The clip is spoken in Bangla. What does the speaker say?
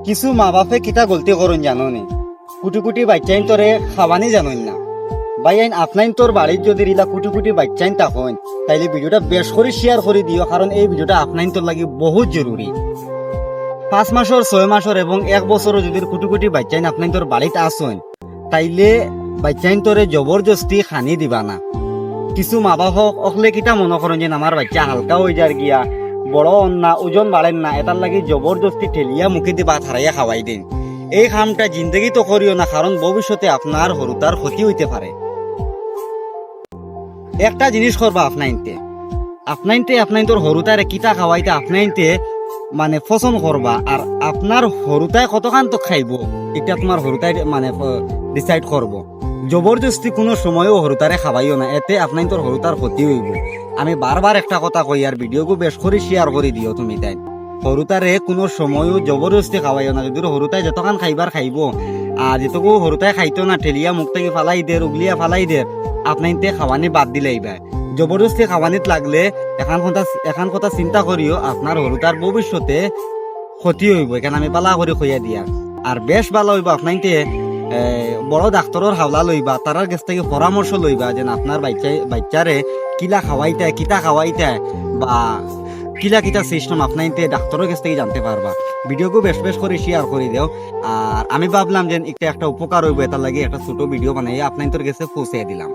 কিছু মা বাপে কিতা গলতি করুন জানো নি, কুটি কুটি বাচ্চাইন তোরে খাওয়ানি জানুন না। ভাই আইন আপনাইন তোর বাড়ির যদি রিলা কুটি কুটি বাচ্চাইন তখন তাইলে ভিডিওটা বেশ করে শেয়ার করে দিও, কারণ এই ভিডিওটা আপনাইন তোর লাগি বহুত জরুরি। 5 মাসের 6 মাসের এবং 1 বছরও যদি কুটি কুটি বাচ্চাইন আপনাইন তোর বাড়িতে আসেন তাইলে বাচ্চাইন তোরে জবরদস্তি খানি দিবা না। কিছু মা বাপ অকলে কিতা মনে করেন যে আমার বাচ্চা হালকা হয়ে যার গিয়া বড় না ওজন বাড়েন না, এটার লাগি জবরদস্তি ঠেলিয়া মুখে দিবা হারাইয়া খাওয়াই দিন। এই কামটা জিন্দগি তো করিও না, কারণ ভবিষ্যতে আপনার হরুতার ক্ষতি হইতে পারে। একটা জিনিস করবা আপনাইনতে তোর হরুতারে কিতা খাওয়াইতে আপনাইনতে মানে পছন্দ করবা, আর আপনার হরুতায় কতখান তো খাইব এটা তোমার হরুতায় মানে ডিসাইড করব। জবরদস্তি কোনো সময়ও হরুতারে খাওয়াইও না, এতে আপনার তোর হরুতার ক্ষতি হইব। আমি বারবার একটা কথা কই, আর ভিডিওকে বেশ করে শেয়ার করে দিও তুমি। তাই হরুতারে কোনো সময়ও জবরদস্তি খাওয়াইও না। যদি হরুতায় যতক্ষণ খাইবার খাইব, আর যেটুকু হরুতায় খাইতো না ঠেলিয়া মুখ থেকে ফালাই দে, উগলিয়া ফালাই দে, আপনাইতে খাওয়ানি বাদ দিলেইবা। জবরদস্তি খাওয়ানিত লাগলে এখন কথা চিন্তা করিও আপনার হরুতার ভবিষ্যতে ক্ষতি হইব। এখানে আমি পালা করে খইয়া দিয়া, আর বেশ ভালো হইব আপনাইতে বড় ডাক্তারের হাওলা লইবা, তারার কাছ থেকে পরামর্শ লইবা যে আপনার বাচ্চারে কিলা খাওয়াইতে, কিতা খাওয়াইতে বা কিলা কিতা সিস্টেম আপনাইতে ডাক্তারের কাছ থেকে জানতে পারবা। ভিডিওকে বেশ বেশ করে শেয়ার করে দেও। আর আমি ভাবলাম যে একটা উপকার হইব, এটার লাগে একটা ছোট ভিডিও বানাই আপনাইতর কাছে পৌঁছে দিলাম।